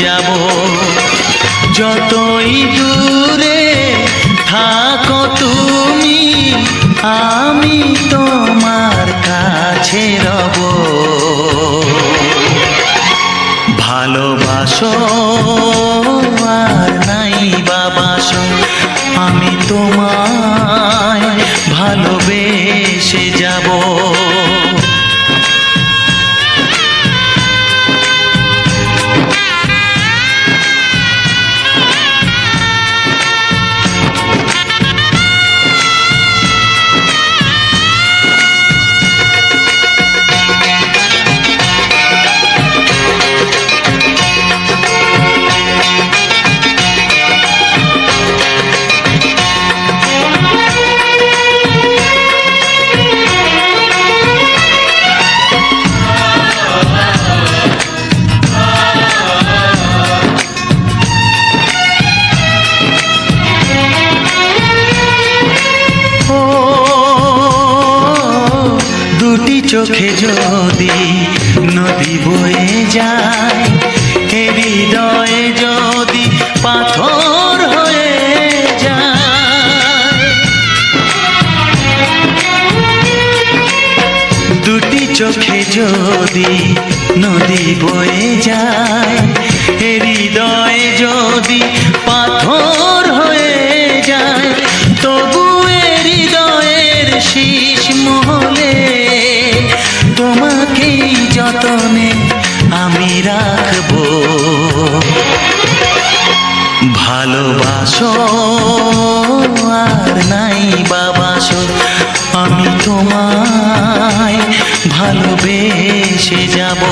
যাব। যতই দূরে থাকো তুমি, আমি তোমার কাছে রব। ভালোবাসো আর নাই বাবাসো, আমি তোমায় ভালোবেসে যাব। দুটি চোখে যদি নদী বয়ে যায়, হৃদয়ে যদি পাথর হয়ে যায়। দুটি চোখে যদি নদী বয়ে যায়, হৃদয়ে যদি পাথর হয়ে যায়, তবু হৃদয়ের শীষ মহলে তোমাকেই যতনে আমি রাখবো। ভালোবাসো আর নাই বাবাসো, আমি তোমায় ভালোবেসে যাব।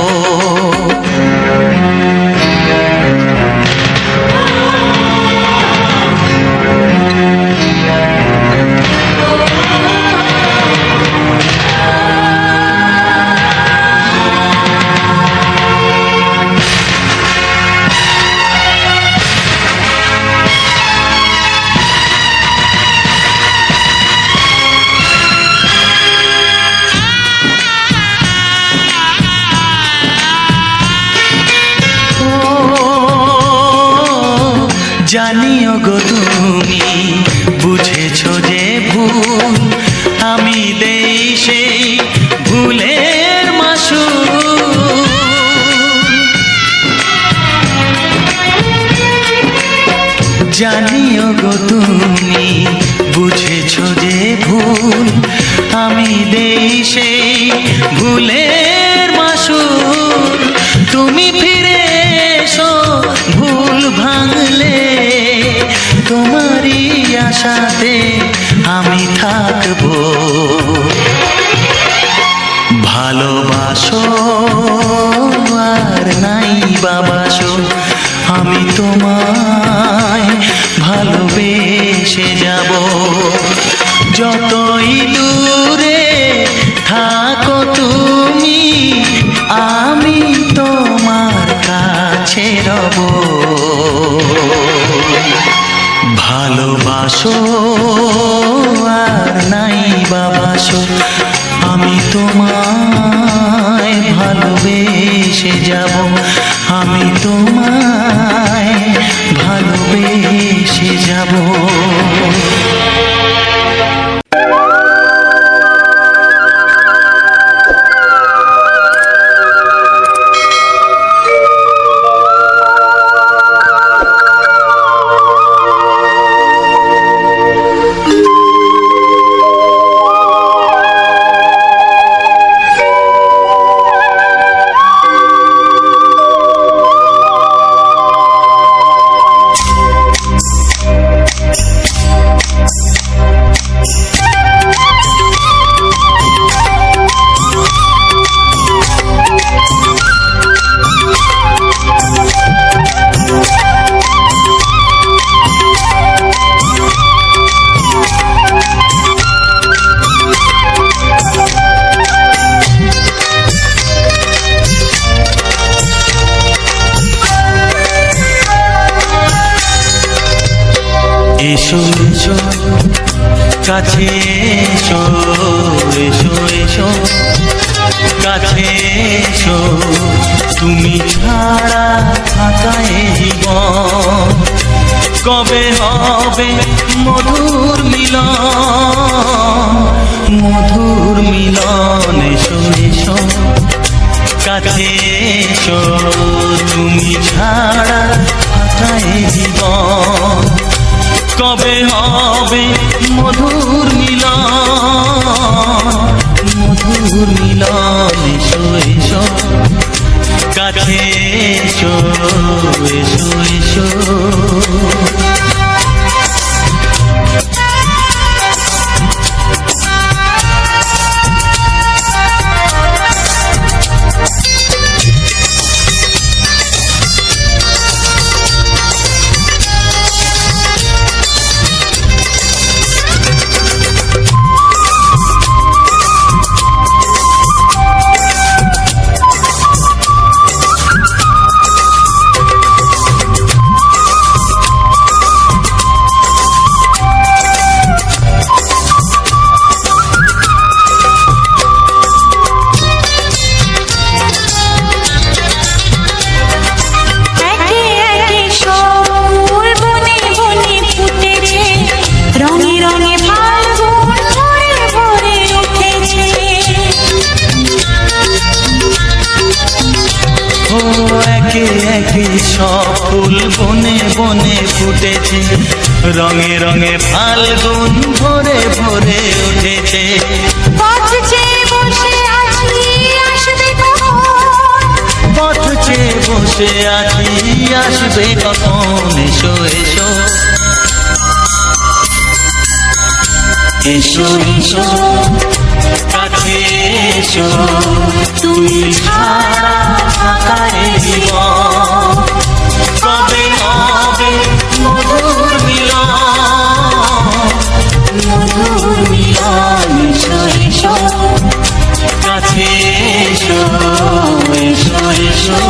জানিও গো তুমি বুঝেছো যে ভুল, আমি দেই সেই ভুলের মাসুল। জানিও গো তুমি বুঝেছো যে ভুল, আমি দেই সেই ভুলের মাসুল। তুমি ফিরে এসো ভুল ভাঙলে, তোমারই আশাতে আমি থাকবো। ভালোবাসো আর নাই বাবাসো, আমি তোমায় ভালোবেসে যাব। যতই দূরে থাকো তুমি, আমি তোমার কাছে রব। ভালোবাসো আর নাই বাবাসো, আমি তোমায় ভালোবেসে যাব। আমি তোমায় ভালোবেসে যাব। এসো এসো কাছে এসো, এসো এসো কাছে এসো, তুমি ছাড়া থাকা কবে হবে মধুর মিলন, মধুর মিলন। এসো এসো কাছে এসো, তুমি ছাড়া ফাঁকায় জীবন। কবে হবে মধুর মিলন, মধুর মিলন। এসো এসো কাছে এসো, এসো এসো। একে একে সব ফুল বনে বনে ফুটেছে, রঙে রঙে ফাল্গুন ভরে ভরে উঠেছে। পথ চেয়ে বসে আছি আসবে কখন, এসো এসো এসো এসো কাছে এসো, তুমি ছাড়া ফাঁকায় জীবন। কবে হবে মধুর মিলন, মধুর মিলন। এসো এসো কাছে এসো, এসো এসো।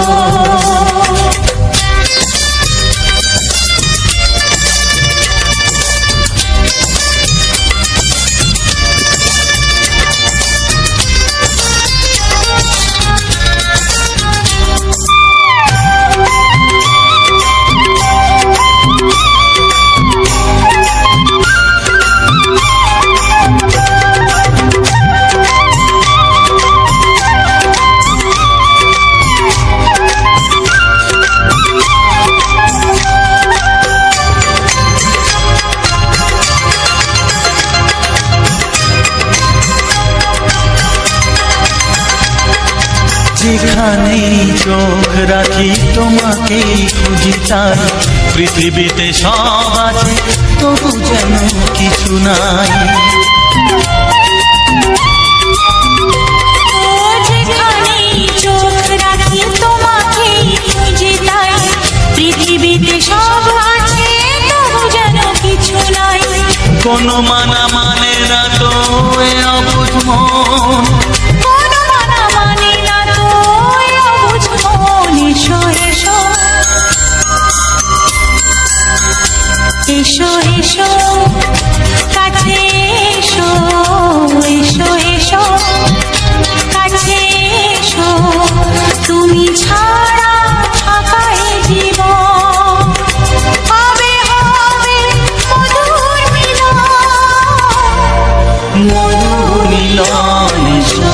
যেখানেই চোখ রাখি তোমাকেই খুঁজি, তাই পৃথিবীতে সব আছে তবু যেন কিছু নাই। যেখানেই চোখ রাখি তোমাকেই খুঁজি, তাই পৃথিবীতে সব আছে তবু যেন কিছু নাই। কোনো মানা মানে না তো এ অবুঝ মন, কোনো মানা মানে না তো এ অবুঝ মন। এসো এসো এসো এসো কাছে এসো, এসো এসো কাছে এসো, তুমি ছাড়া ফাঁকায় জীবন। হবে হবে মধুর মিলন, মধুর মিলন। এসো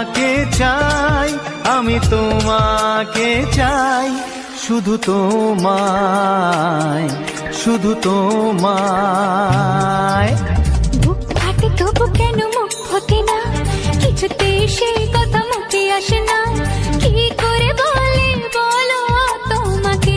তোমাকে চাই, আমি তোমাকে চাই, শুধু তোমায়, শুধু তোমায়। বুক ফাটে তবু কেন মুখ ফোটে না, কিছুতেই সেই কথা মুখে আসে না, কি করে বলে বলো তোমাকে।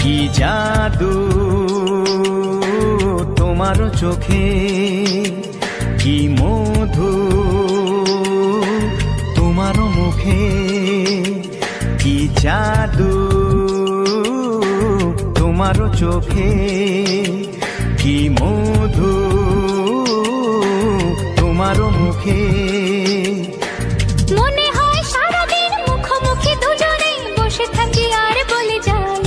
কি জাদু তোমার চোখে, কি মধু তোমার মুখে, কি জাদু তোমার চোখে, কি মধু তোমার মুখে। মনে হয় সারাদিন মুখোমুখি দুজনে বসে থাকি আর বলে যাই,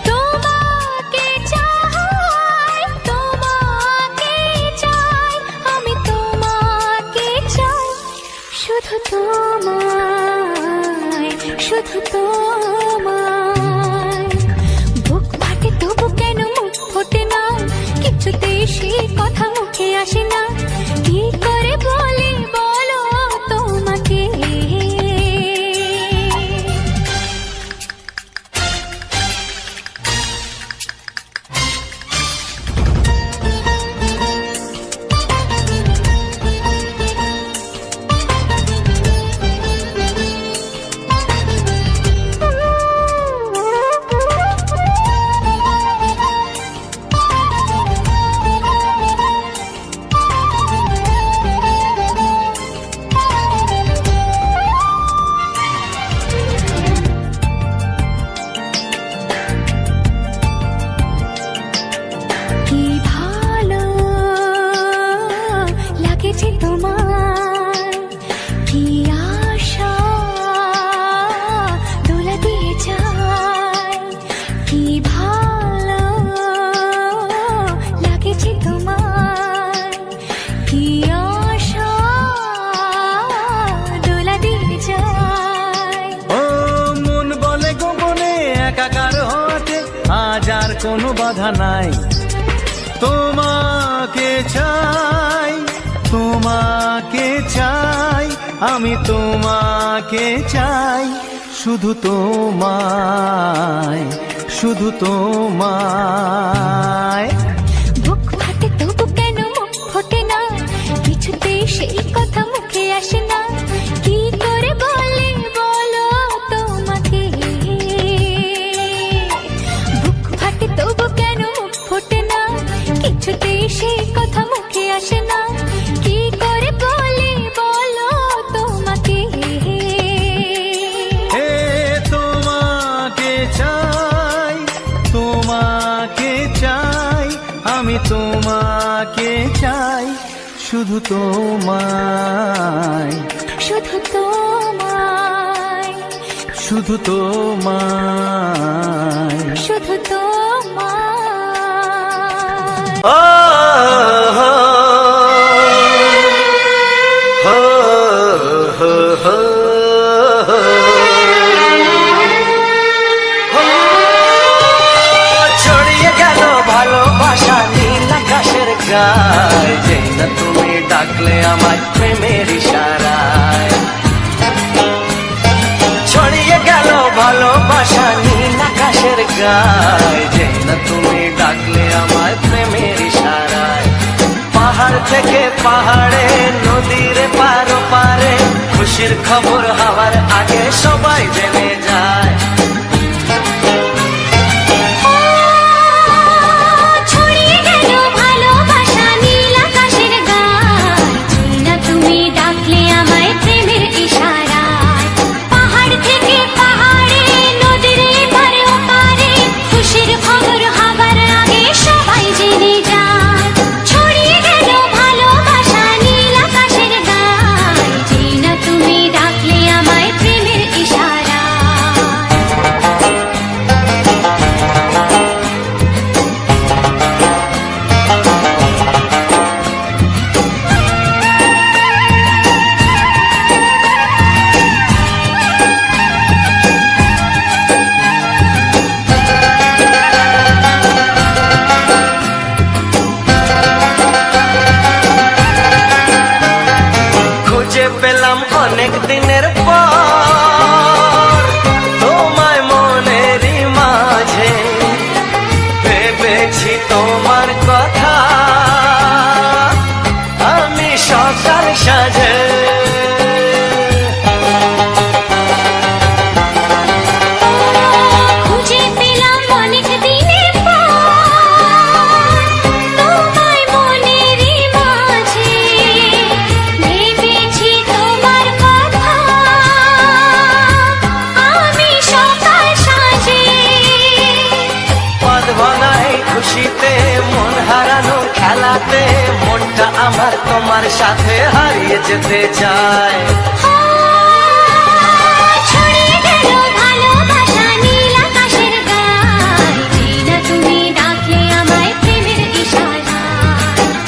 তোমাকে চাই, তোমাকে চাই, আমি তোমাকে চাই, শুধু তোমায়, শুধু তোমায়। বুক ফাটে তবু কেন মুখ ফোটে না, কিছুতেই সেই কথা মুখে আসে না, কি করে বলে বলো তোমাকে। কি ভালো লাগেছে তোমার, কি আশা দোলা দিয়ে যায়, কি ভালো লাগেছে তোমার, কি আশা দোলা দিয়ে যায়। ও মন বলে গোপনে একাকার হতে আজ আর কোনো বাধা নাই, তোমাকে চাই, তোমাকে চাই, আমি তোমাকে চাই, শুধু তোমায়, শুধু তোমায়। বুক ফাটে তবু কেন মুখ ফোটে না, কিছুতেই সেই কথা মুখে আসে না, কি করে বলে বলো তোমাকে। বুক ফাটে তবু কেন মুখ ফোটে না, কিছুতেই সেই কথা মুখে আসে না, কি করে বলে বলো তোমাকে। হে তোমাকে চাই, তোমাকে চাই, আমি তোমাকে চাই, শুধু তোমায়, শুধু তোমায়, শুধু তোমায়। শুধু তোমায়। ও হো হো হো হো হো। ছড়িয়ে গেল ভালোবাসা নীল আকাশের গায়ে, যেই না তুমি ডাকলে আমার প্রেমের ইশারায়। ছড়িয়ে গেল ভালোবাসা নীল আকাশের গায়ে, যেই না তুমি ডাকলে আমার প্রেমের ইশারায়। পাহাড় থেকে পাহাড়ে, নদীর পারো পারে, খুশির খবর হওয়ার আগে সবাই জেনে যায়। ছড়িয়ে গেল ভালোবাসা নীল আকাশের গায়ে, যেই না তুমি ডাকলে আমায় প্রেমের ইশারায়। পেলাম অনেক দিনের পর তোমায় মনেরই মাঝে, ভেবেছি তোমার কথা আমি সকাল সাজে। খুঁজে পেলাম অনেক দিনের পর তোমায় মনেরই মাঝে, ভেবেছি তোমার কথা আমি সকাল সাজে। পদ ভাঙাই খুশিতে মন হারানো খেলাতে, মনটা আমার তোমার সাথে হারিয়ে যেতে চায়। ছড়িয়ে গেল ভালোবাসা নীল আকাশের গায়, যেনা তুমি ডাকলে আমায় প্রেমের ইশারায়।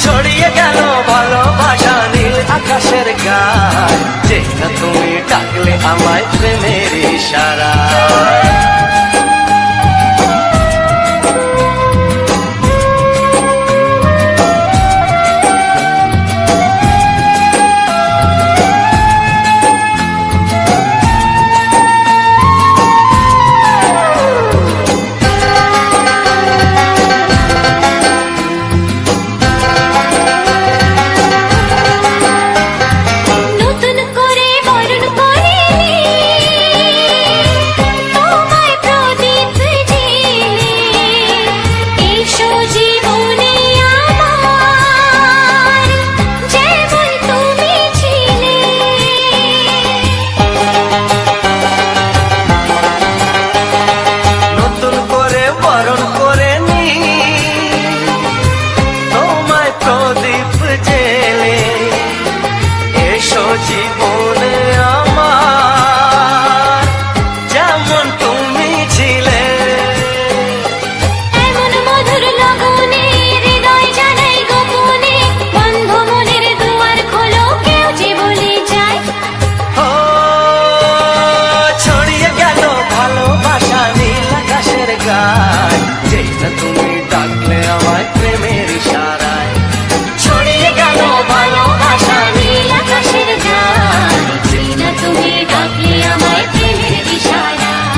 ছড়িয়ে গেল ভালোবাসা নীল আকাশের গায়, যে না তুমি ডাকলে আমায় প্রেমের ইশারায়। নতুন করে বরণ করিনি তোমায় প্রদীপ জেলে, এসো জীবনে আমার যেমন তুমি ছিলে। নতুন করে বরণ করে নি তোমায় প্রদীপ জেলে, এসো জীবনে আমার যেমন তুমি ছিলে। এমন মধুর লগনে হৃদয় জানাই গোপনে, বন্ধ মনের দুয়ার খোলো কেউ যে বলে যায়। ও ছড়িয়ে গেল ভালোবাসা নীল আকাশের গায়, যেই না তুমি ডাকলে আমায় প্রেমের ইশারায়। ছড়িয়ে গেল ভালোবাসা নীল আকাশের গায়, যেনা তুমি ডাকলে আমায় প্রেমের ইশারায়।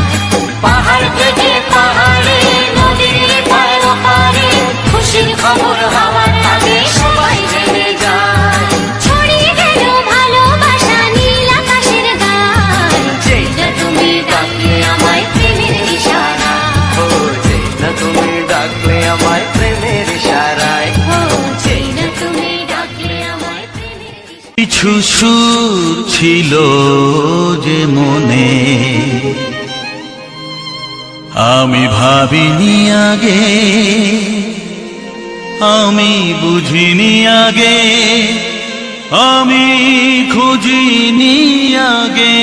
পাহাড় থেকে পাহাড়ে নদীর পার পারে, খুশির খবর হওয়ার আগে সবাই জেনে যায়। ছড়িয়ে গেল ভালোবাসা নীল আকাশের গায়, যেনা তুমি ডাকলে আমায় প্রেমের ইশারায়। ও যেই না তুমি ডাকলে আমায় প্রেমের ইশারায়। ও যেনা তুমি ডাকলে আমায় প্রেমের ইশারায়। কিছু সুর ছিল যে মনে, আমি ভাবিনি আগে, আমি বুঝিনি আগে, আমি খুঁজিনি আগে।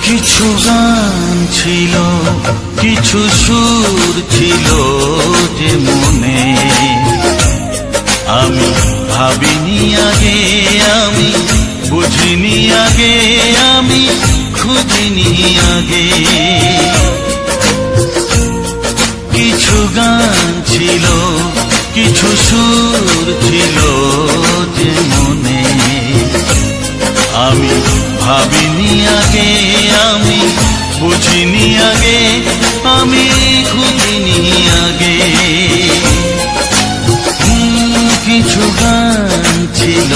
কিছু গান ছিল, কিছু সুর ছিল যে মনে, আমি ভাবিনি আগে, আমি বুঝিনি আগে, আমি খুঁজিনি আগে। কিছু গান ছিল, কিছু সুর ছিল যে মনে, আমি ভাবিনি আগে, আমি বুঝিনি আগে, আমি খুঁজিনি আগে। কিছু গান ছিল,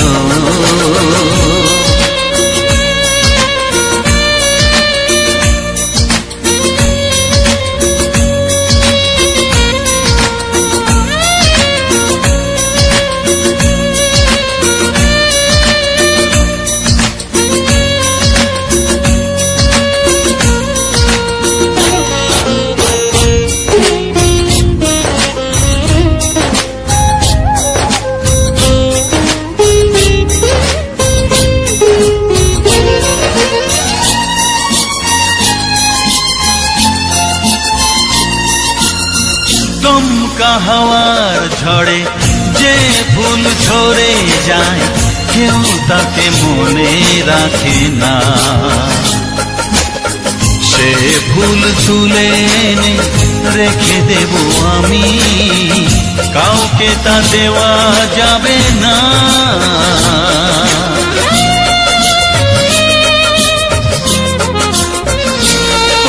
দমকা হাওয়ার ঝড়ে যে ফুল ঝরে যায়, কেউ তাকে মনে রাখে না। সে ফুল তুলে এনে রেখে দেব আমি, কাউকে তা দেওয়া যাবে না।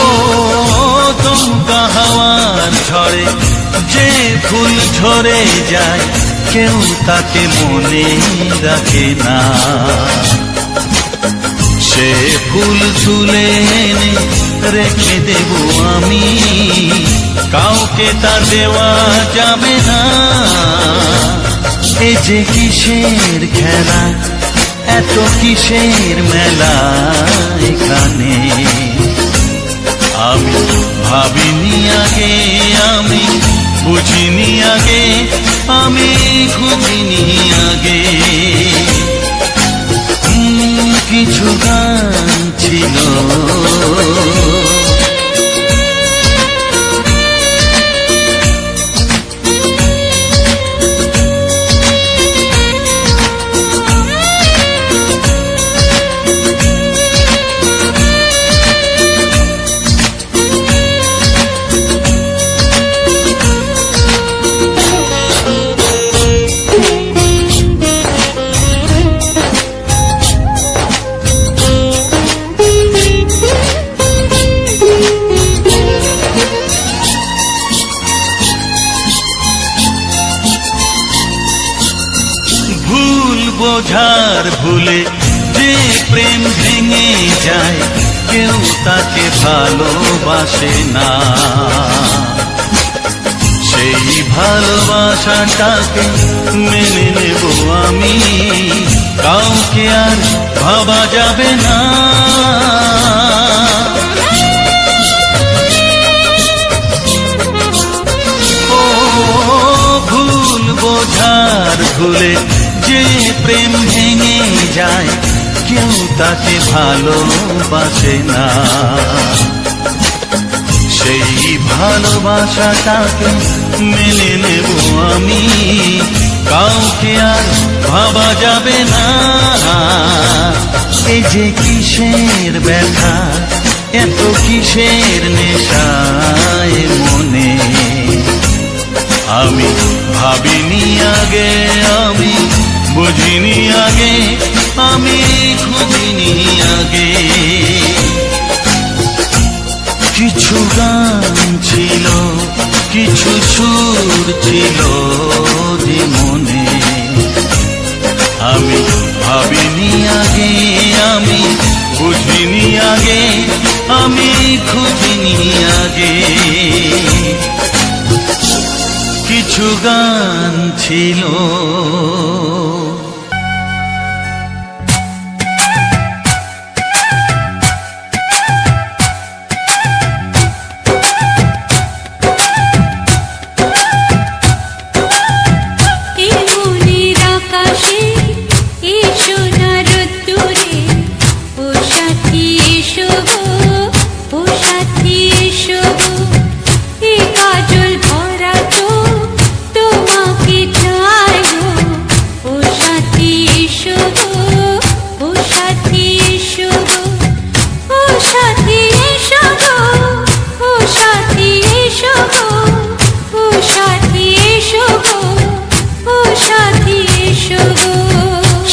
ও দমকা হাওয়ার ঝড়ে যে ফুল ঝরে যায়, কেউ তাকে মনে রাখে না। সে ফুল তুলে এনে রেখে দেব আমি, কাউকে তা দেওয়া যাবে না। এ যে কিসের খেলা, এত কিসের মেলা এখানে, আমি ভাবিনি আগে, আমি বুঝিনি আগে, আমি খুঁজিনি আগে। কিছু গান ছিল বোঝার ভুলে যে প্রেম ভেঙে যায়, কেউ তাকে ভালোবাসে না। সেই ভালোবাসাটাকে মেনে নেব আমি, কাউকে আর ভাবা যাবে না। ও ভুল বোঝার ভুলে যে প্রেম ভেঙে যায়, কেউ তাকে ভালোবাসে না। সেই ভালোবাসাটাকে মেনে নেব আমি, কাউকে আর ভাবা যাবে না। এই যে কিসের ব্যথা, এত কিসের নেশায় মনে, আমি ভাবিনি আগে, আমি বুঝিনি আগে, আমি খুঁজিনি আগে। কিছু গান ছিল, কিছু সুর ছিল যে মনে, আমি ভাবিনি আগে, আমি বুঝিনি আগে, আমি খুঁজিনি আগে। কিছু গান ছিল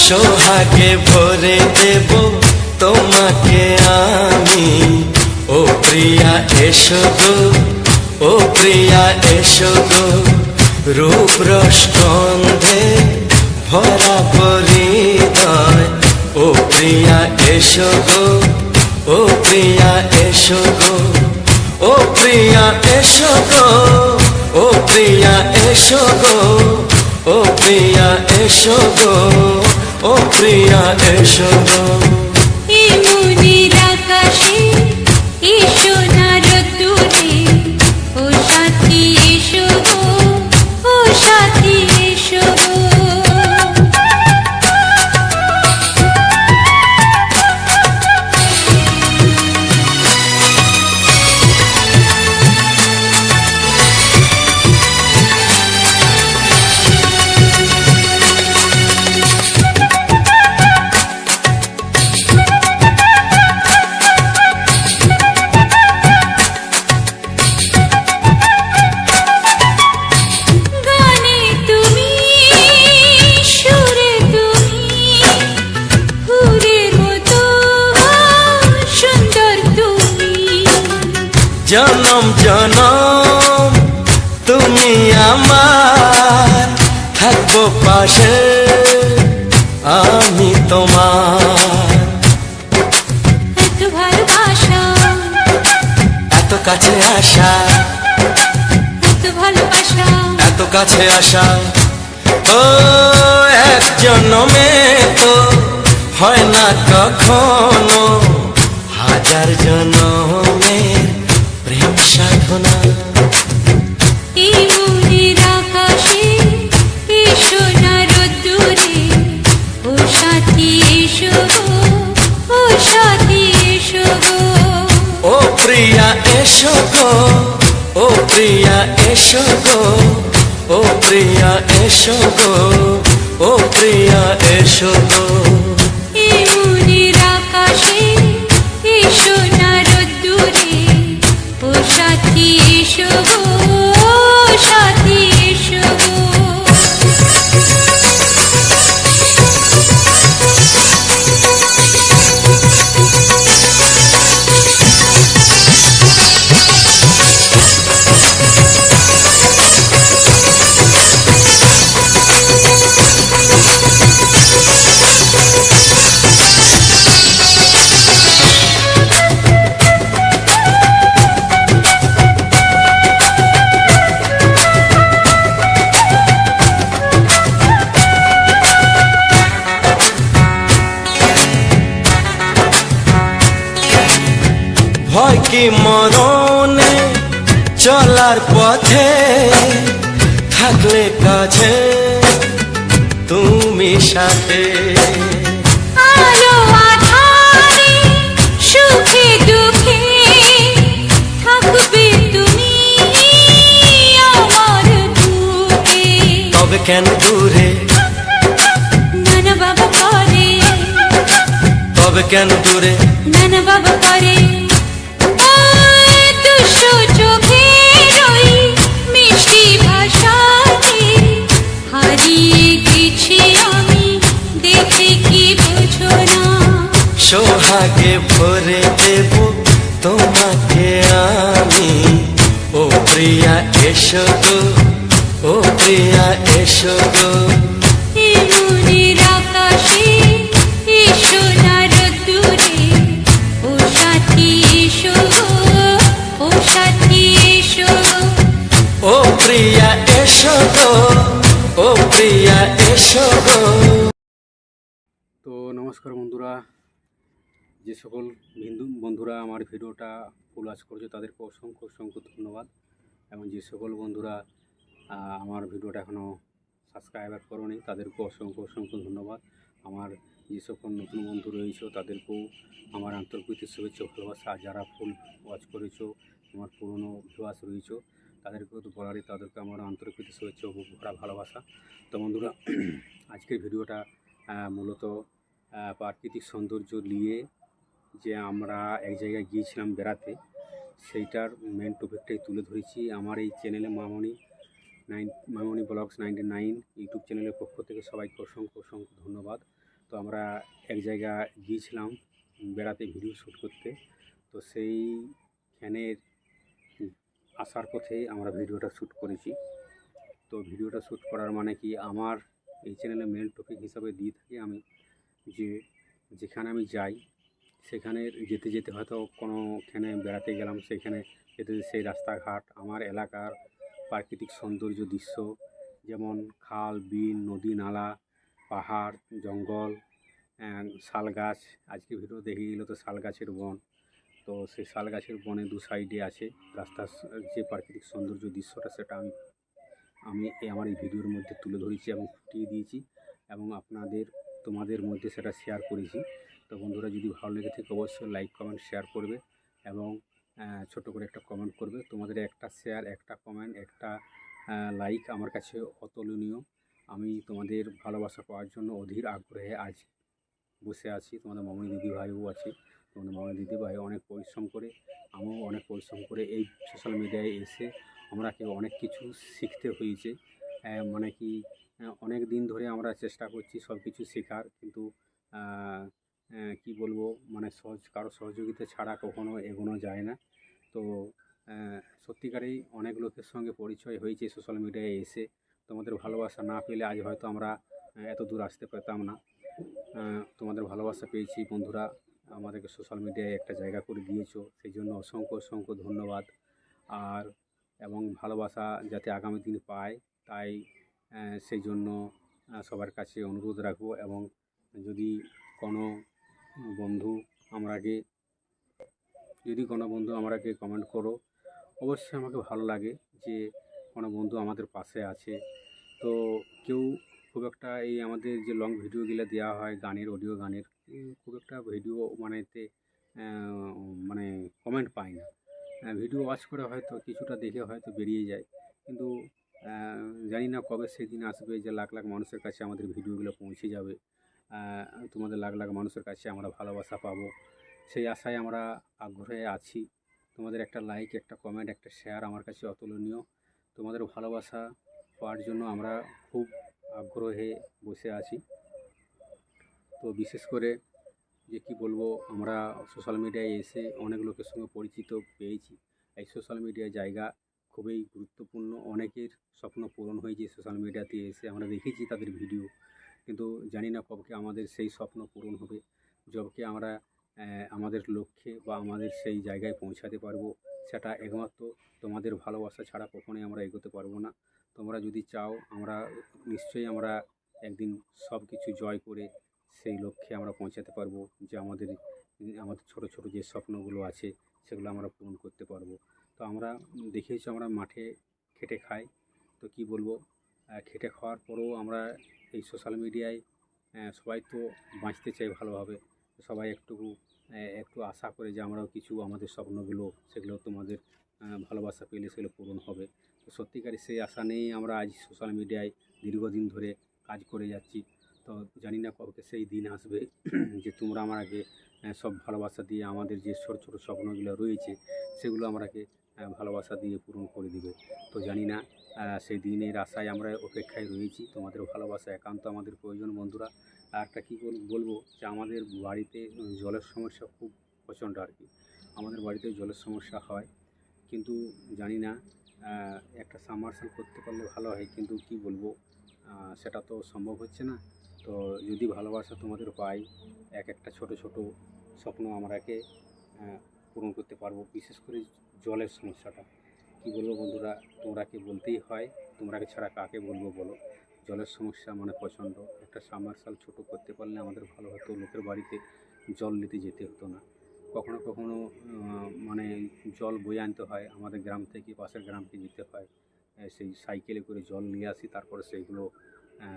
সোহাগে ভরে দেব তোমাকে আমি, ও প্রিয়া এসো গো, ও প্রিয়া এসো গো। রূপ রস গন্ধে ভরা পরিদয়, ও প্রিয়া এসো গো, ও প্রিয়া এসো গো, ও প্রিয়া এসো গো, ও প্রিয়া এসো গো, ও প্রিয়া এসো গো, ও প্রিয়া এসো গো। এই মনের আকাশে এই সোনার রোদ্দুরে, ও সাথী এসো গো, ও সাথী এসো গো। জনম জনম তুমি আমার, থাকবো পাশে আমি তোমার। এত ভালোবাসা, এত কাছে আসা, এত ভালোবাসা, এত কাছে আসা, ও এক জন্মে তো হয় না কখনো, হাজার জন্মের প্রেম সাধনা। এই মনের আকাশে এসো না রোদ্দুরে, ও সাথী এসো গো, ও সাথী এসো গো। ও প্রিয়া এসো গো, ও প্রিয়া এসো গো, ও প্রিয়া এসো গো, ও প্রিয়া এসো গো। এই মনের আকাশে এসো না রোদ্দুরে, ও সাথী এসো গো, ও সাথী এসো গো। ভয় কি মরণে চলার পথে, থাকলে কাছে তুমি সাথে। আলো আঁধারে সুখে দুঃখে থাকবে তুমি আমার বুকে। তবে কেন দূরে, নানা বাবা করে, তবে কেন দূরে, নানা বাবা করে। ওই দুশো চোখের ওই মিষ্টি ভাষাতে হারিয়ে গেছি আমি, দেখে কি বোঝো না। সোহাগে ভরে দেব তোমাকে আমি, ও প্রিয়া এসো গো, ও প্রিয়া এসো গো। এই মনের আকাশে এসো না রোদ্দুরে, ও সাথী এসো গো, ও সাথী এসো গো। ও প্রিয়া এসো গো, ও প্রিয়া এসো গো। তো নমস্কার বন্ধুরা, যে সকল বন্ধুরা আমার ভিডিওটা ফুল ওয়াচ করছে তাদেরকে অসংখ্য অসংখ্য ধন্যবাদ। এবং যে সকল বন্ধুরা আমার ভিডিওটা এখনও সাবস্ক্রাইবার করোনি তাদেরকেও অসংখ্য অসংখ্য ধন্যবাদ। আমার যে সকল নতুন বন্ধু রয়েছে তাদেরকেও আমার আন্তরিক শুভেচ্ছা ভালোবাসা। আর যারা ফুল ওয়াচ করেছো, আমার পুরনো ভিউয়ার্স রয়েছে তাদেরকেও তো বলারই, তাদেরকে আমার আন্তরিক শুভেচ্ছা ও ভরা ভালোবাসা। তো বন্ধুরা, আজকের ভিডিওটা মূলত প্রাকৃতিক সৌন্দর্য নিয়ে, যে আমরা এক জায়গায় গিয়েছিলাম বেড়াতে, সেইটার মেন টপিকটাই তুলে ধরেছি আমার এই চ্যানেলে মামনি ব্লগস 99 ইউটিউব চ্যানেলের পক্ষ থেকে সবাইকে অসংখ্য অসংখ্য ধন্যবাদ। তো আমরা এক জায়গায় গিয়েছিলাম বেড়াতে ভিডিও শ্যুট করতে, তো সেইখানের আসার পথে আমরা ভিডিওটা শ্যুট করেছি। তো ভিডিওটা শ্যুট করার মানে কি, আমার এই চ্যানেলে মেন টপিক হিসাবে দিয়ে থাকি আমি, যে যেখানে আমি যাই সেখানে যেতে যেতে হয়তো কোনোখানে বেড়াতে গেলাম, সেখানে যেতে যেতে সেই রাস্তাঘাট, আমার এলাকার প্রাকৃতিক সৌন্দর্য দৃশ্য, যেমন খাল বিল নদী নালা পাহাড় জঙ্গল, শাল গাছ। আজকে ভিডিও দেখে গেলো তো শাল গাছের বন, তো সেই শাল গাছের বনে দু সাইডে আছে রাস্তার যে প্রাকৃতিক সৌন্দর্য দৃশ্যটা, সেটা আমি আমার এই ভিডিওর মধ্যে তুলে ধরেছি এবং ফুটিয়ে দিয়েছি এবং তোমাদের মধ্যে সেটা শেয়ার করেছি। তো বন্ধুরা, যদি ভালো লেগে থাকে অবশ্যই লাইক কমেন্ট শেয়ার করবে এবং ছোট করে একটা কমেন্ট করবে। তোমাদের একটা শেয়ার, একটা কমেন্ট, একটা লাইক আমার কাছে অতুলনীয়। আমি তোমাদের ভালোবাসা পাওয়ার জন্য অধীর আগ্রহে আজ বসে আছি। তোমাদের মামনি দিদিভাইও আছে, তোমাদের মামনি দিদিভাই অনেক পরিশ্রম করে, আমিও অনেক পরিশ্রম করে এই সোশ্যাল মিডিয়ায় এসে আমরাকে অনেক কিছু শিখতে হয়েছে। মানে কি, অনেক দিন ধরে আমরা চেষ্টা করছি সব কিছু শেখার, কিন্তু কি বলবো, মানে কারো সহযোগিতা ছাড়া কখনো এগোনো যায় না। তো সত্যিকারেই অনেক লোকের সঙ্গে পরিচয় হয়েছে সোশ্যাল মিডিয়ায় এসে। তোমাদের ভালোবাসা না পেলে আজ হয়তো আমরা এত দূর আসতে পারতাম না। তোমাদের ভালোবাসা পেয়েছি বন্ধুরা, আমাদেরকে সোশ্যাল মিডিয়ায় একটা জায়গা করে দিয়েছো, সেই জন্য অসংখ্য অসংখ্য ধন্যবাদ। আর এবং ভালোবাসা যাতে আগামী দিনে পায়, তাই সেই জন্য সবার কাছে অনুরোধ রাখবো। এবং যদি কোনো বন্ধু আমরাকে কমেন্ট করো, অবশ্যই আমাকে ভালো লাগে যে কোনো বন্ধু আমাদের পাশে আছে। তো কেউ খুব একটা এই আমাদের যে লং ভিডিওগুলো দেওয়া হয় গানের, অডিও গানের, খুব একটা ভিডিও মানে কমেন্ট পাই না। ভিডিও ওয়াচ করে হয়তো কিছুটা দেখে হয়তো বেরিয়ে যায়, কিন্তু জানি না কবে সেদিন আসবে যে লাখ লাখ মানুষের কাছে আমাদের ভিডিওগুলো পৌঁছে যাবে, তোমাদের লাখ লাখ মানুষের কাছে আমরা ভালোবাসা পাবো, সেই আশায় আমরা আগ্রহে আছি। তোমাদের একটা লাইক, একটা কমেন্ট, একটা শেয়ার আমার কাছে অতুলনীয়। তোমাদের ভালোবাসা পাওয়ার জন্য আমরা খুব আগ্রহে বসে আছি। তো বিশেষ করে যে কি বলবো, আমরা সোশ্যাল মিডিয়ায় এসে অনেক লোকের সঙ্গে পরিচিত পেয়েছি। এই সোশ্যাল মিডিয়া জায়গা খুবই গুরুত্বপূর্ণ। অনেকের স্বপ্ন পূরণ হয়েছে সোশ্যাল মিডিয়াতে এসে, আমরা দেখেছি তাদের ভিডিও, কিন্তু জানি না কবে আমাদের সেই স্বপ্ন পূরণ হবে, যবে আমরা আমাদের লক্ষ্যে বা আমাদের সেই জায়গায় পৌঁছাতে পারবো। সেটা একমাত্র তোমাদের ভালোবাসা ছাড়া কখনোই আমরা এগোতে পারবো না। তোমরা যদি চাও, আমরা নিশ্চয়ই আমরা একদিন সব কিছু জয় করে সেই লক্ষ্যে আমরা পৌঁছাতে পারবো, যে আমাদের ছোট ছোট যে স্বপ্নগুলো আছে সেগুলো আমরা পূরণ করতে পারবো। তো আমরা দেখেছি, আমরা মাঠে খেটে খাই, তো কি বলবো, খেটে খাওয়ার পরেও আমরা এই সোশ্যাল মিডিয়ায় সবাই তো বাঁচতে চাই ভালোভাবে। সবাই একটু আশা করে যে আমরাও কিছু আমাদের স্বপ্নগুলো, সেগুলো তোমাদের ভালোবাসা পেলে সেগুলো পূরণ হবে। তো সত্যিকারই সেই আশা নিয়েই আমরা আজ সোশ্যাল মিডিয়ায় দীর্ঘদিন ধরে কাজ করে যাচ্ছি। তো জানি না কবে সেই দিন আসবে যে তোমরা আমাকে সব ভালোবাসা দিয়ে আমাদের যে ছোটো ছোটো স্বপ্নগুলো রয়েছে সেগুলো আমাকে ভালোবাসা দিয়ে পূরণ করে দিবে। তো জানি না, সেই দিনের আশায় আমরা অপেক্ষায় রয়েছি। তোমাদের ভালোবাসা একান্ত আমাদের প্রয়োজন বন্ধুরা। আর একটা কী বলবো, যে আমাদের বাড়িতে জলের সমস্যা খুব প্রচণ্ড আর কি। আমাদের বাড়িতে জলের সমস্যা হয়, কিন্তু জানি না, একটা সাবমার্সিবল করতে পারলে ভালো হয়, কিন্তু কি বলবো, সেটা তো সম্ভব হচ্ছে না। তো যদি ভালোবাসা তোমাদের পাই, একটা ছোট ছোট স্বপ্ন আমরাকে পূরণ করতে পারবো। বিশেষ করে জলের সমস্যাটা কি বলবো বন্ধুরা, তোমরাকে বলতেই হয়, তোমরাকে ছাড়া কাকে বলবো বলো। জলের সমস্যা মানে প্রচণ্ড। একটা সাবমার্সিবল ছোট করতে পারলে আমাদের ভালো হতো, লোকের বাড়িতে জল নিতে যেতে হতো না। কখনো কখনো মানে জল বয়ে আনতে হয়, আমাদের গ্রাম থেকে পাশের গ্রামকে যেতে হয়, সেই সাইকেলে করে জল নিয়ে আসি। তারপরে সেইগুলো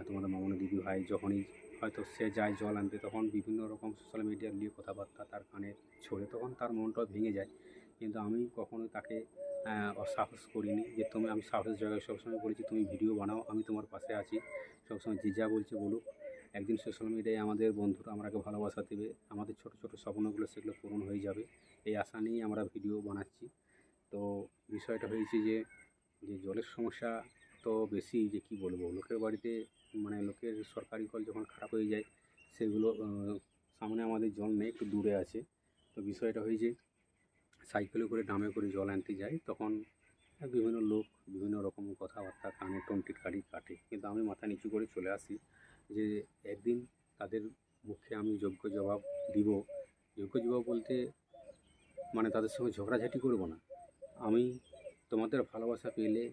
তোমাদের মামনি দিদি ভাই যখনই হয়তো সে যায় জল আনতে, তখন বিভিন্ন রকম সোশ্যাল মিডিয়া নিয়ে কথাবার্তা তার কানে ছড়ে, তখন তার মনটাও ভেঙে যায়। কিন্তু আমি কখনোই তাকে অসাহস করিনি, যে আমি সাহস জায়গায় সবসময় বলেছি তুমি ভিডিও বানাও, আমি তোমার পাশে আছি। সবসময় যে যা বলছে বলুক, একদিন সোশ্যাল মিডিয়ায় আমাদের বন্ধুরা আমাকে ভালোবাসা দেবে, আমাদের ছোট ছোট স্বপ্নগুলো সেগুলো পূরণ হয়ে যাবে, এই আশা নিয়েই আমরা ভিডিও বানাচ্ছি। তো বিষয়টা হয়েছে যে জলের সমস্যা তো বেশি, যে কি বলবো, লোকের বাড়িতে মানে লোকের সরকারি কল যখন খারাপ হয়ে যায়, সেগুলো সামনে আমাদের জল নেই, একটু দূরে আছে। তো বিষয়টা হয়েছে, সাইকেলে করে ড্রামে করে জল আনতে যাই, তখন বিভিন্ন লোক বিভিন্ন রকম কথাবার্তা কানে টিটকারি কাটে, কিন্তু আমি মাথা নিচু করে চলে আসি, যে একদিন তাদের মুখে আমি যোগ্য জবাব দিব। যোগ্য জবাব বলতে মানে তাদের সঙ্গে ঝগড়াঝাটি করব না, আমি তোমাদের ভালোবাসা পেলে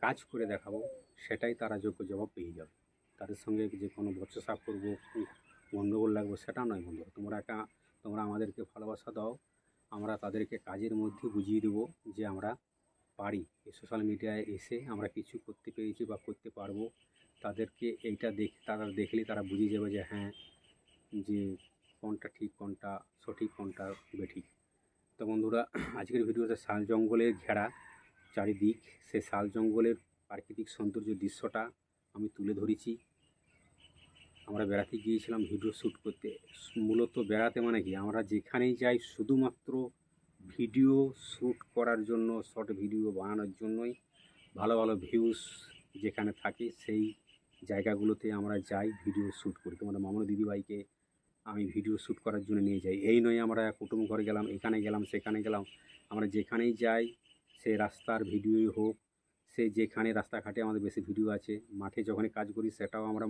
কাজ করে দেখাবো, সেটাই তারা যোগ্য জবাব পেয়ে যাবে। তাদের সঙ্গে যে কোনো বচসা করবো, গণ্ডগোল লাগবে, সেটা নয় বন্ধু। তোমরা আমাদেরকে ভালোবাসা দাও, আমরা তাদেরকে কাজের মধ্যে বুঝিয়ে দেবো যে আমরা পারি। এই সোশ্যাল মিডিয়ায় এসে আমরা কিছু করতে পেরেছি বা করতে পারবো। তাদেরকে তারা দেখলে তারা বুঝে যাবে যে হ্যাঁ, যে কোনটা ঠিক, কোনটা সঠিক, কোনটা বেঠিক। তো বন্ধুরা, আজকের ভিডিওতে শাল জঙ্গলের ঘেরা চারিদিক, সে শাল জঙ্গলের প্রাকৃতিক সৌন্দর্য দৃশ্যটা আমি তুলে ধরেছি। আমরা বেড়াতে গিয়েছিলাম ভিডিও শ্যুট করতে। মূলত বেড়াতে মানে কি, আমরা যেখানেই যাই শুধুমাত্র ভিডিও শ্যুট করার জন্য, শর্ট ভিডিও বানানোর জন্যই। ভালো ভালো ভিউজ যেখানে থাকে সেই জায়গাগুলোতে আমরা যাই, ভিডিও শ্যুট করি। তোমাদের মামনি দিদিভাইকে আমি ভিডিও শ্যুট করার জন্য নিয়ে যাই। এই নয় আমরা কুটুম ঘরে গেলাম, এখানে গেলাম, সেখানে গেলাম। আমরা যেখানেই যাই সে রাস্তার ভিডিওই হোক, সে যেখানে রাস্তাঘাটে আমাদের বেশি ভিডিও আছে, মাঠে যখনই কাজ করি সেটাও আমরা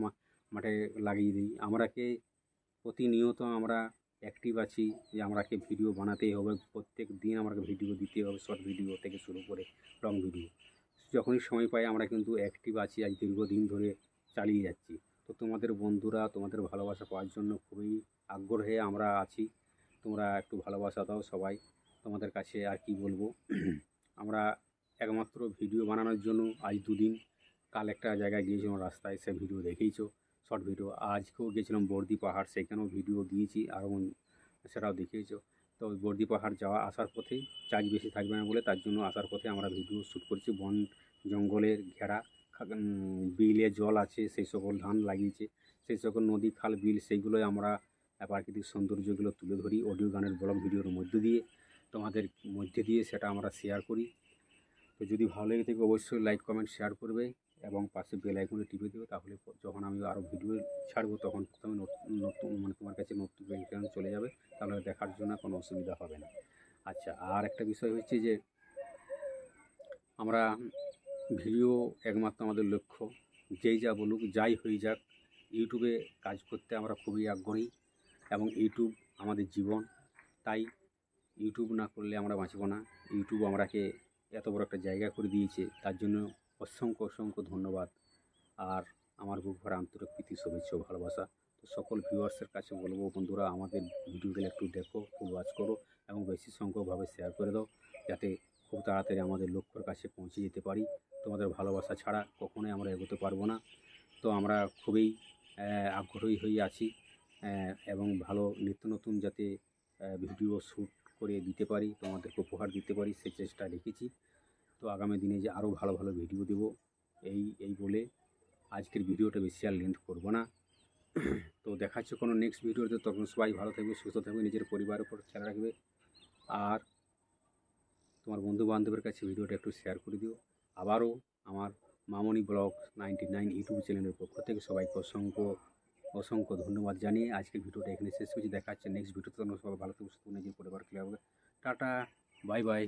মাঠে লাগিয়ে দিই। আমরাকে প্রতিনিয়ত আমরা অ্যাক্টিভ আছি যে আমরাকে ভিডিও বানাতেই হবে, প্রত্যেক দিন আমাকে ভিডিও দিতে হবে, শর্ট ভিডিও থেকে শুরু করে লং ভিডিও। যখনই সময় পাই আমরা কিন্তু অ্যাক্টিভ আছি, আজ দীর্ঘদিন ধরে চালিয়ে যাচ্ছি। তো তোমাদের বন্ধুরা, তোমাদের ভালোবাসা পাওয়ার জন্য খুবই আগ্রহে আমরা আছি। তোমরা একটু ভালোবাসা দাও সবাই। তোমাদের কাছে আর কি বলবো, আমরা একমাত্র ভিডিও বানানোর জন্য আজ দুদিন, কাল একটা জায়গায় গিয়েছিলাম রাস্তায়, সে ভিডিও দেখেইছো, শর্ট ভিডিও। আজকেও গেছিলাম বর্দি পাহাড়, সেখানেও ভিডিও দিয়েছি, আরও সেটাও দেখিয়েছো। তো ওই বর্দি পাহাড় যাওয়া আসার পথে চার্জ বেশি থাকবে না বলে তার জন্য আসার পথে আমরা ভিডিও শ্যুট করছি। বন জঙ্গলের ঘেরা, বিলে জল আছে, সেই সকল ধান লাগিয়েছে, সেই সকল নদী খাল বিল, সেইগুলোই আমরা প্রাকৃতিক সৌন্দর্যগুলো তুলে ধরি অডিও গানের ব্লগ ভিডিওর মধ্য দিয়ে, তোমাদের মধ্যে দিয়ে সেটা আমরা শেয়ার করি। তো যদি ভালো লেগে থাকে অবশ্যই লাইক কমেন্ট শেয়ার করবে এবং পাশে বেল আইকনে টিপে দেবে, তাহলে যখন আমি আরও ভিডিও ছাড়বো তখন তুমি নতুন মানে তোমার কাছে নোটিফিকেশান চলে যাবে, তাহলে দেখার জন্য কোনো অসুবিধা হবে না। আচ্ছা, আর একটা বিষয় হচ্ছে যে আমরা ভিডিও একমাত্র আমাদের লক্ষ্য, যেই যা বলুক, যাই হয়ে যাক, ইউটিউবে কাজ করতে আমরা খুবই আগ্রহী এবং ইউটিউব আমাদের জীবন। তাই ইউটিউব না করলে আমরা বাঁচব না। ইউটিউব আমরাকে এত বড় একটা জায়গা করে দিয়েছে, তার জন্য অসংখ্য অসংখ্য ধন্যবাদ। আর আমার বুক ভরা আন্তরিক প্রীতি, শুভেচ্ছা ও ভালোবাসা। তো সকল ভিউয়ার্সের কাছে বলবো, বন্ধুরা আমাদের ভিডিওগুলো একটু দেখো, ফুল ওয়াচ করো এবং বেশি সংখ্যকভাবে শেয়ার করে দাও, যাতে খুব তাড়াতাড়ি আমাদের লক্ষ্যের কাছে পৌঁছে যেতে পারি। তোমাদের ভালোবাসা ছাড়া কখনোই আমরা এগোতে পারবো না। তো আমরা খুবই আগ্রহী হয়ে আছি এবং ভালো নিত্য নতুন যাতে ভিডিও শ্যুট করে দিতে পারি, তোমাদেরকে উপহার দিতে পারি, সেই চেষ্টা রেখেছি। তো আগামী দিনে যে আরও ভালো ভালো ভিডিও দেবো, এই বলে আজকের ভিডিওটা বেশি আর লেন্থ করবো না। তো দেখা হচ্ছে কোনো নেক্সট ভিডিওতে। তখন সবাই ভালো থাকবে, সুস্থ থাকবে, নিজের পরিবারের উপর খেয়াল রাখবে। আর তোমার বন্ধু বান্ধবের কাছে ভিডিওটা একটু শেয়ার করে দিও। আবারও আমার মামনি ব্লগ 99 ইউটিউব চ্যানেলের পক্ষ থেকে সবাইকে অসংখ্য অসংখ্য ধন্যবাদ জানিয়ে আজকের ভিডিওটা এখানে শেষ করছি। দেখা হচ্ছে নেক্সট ভিডিওতে। তোমরা সবাই ভালো থাকবে, সুস্থ, নিজের পরিবার খেয়াল রাখবে। Tata, bye bye.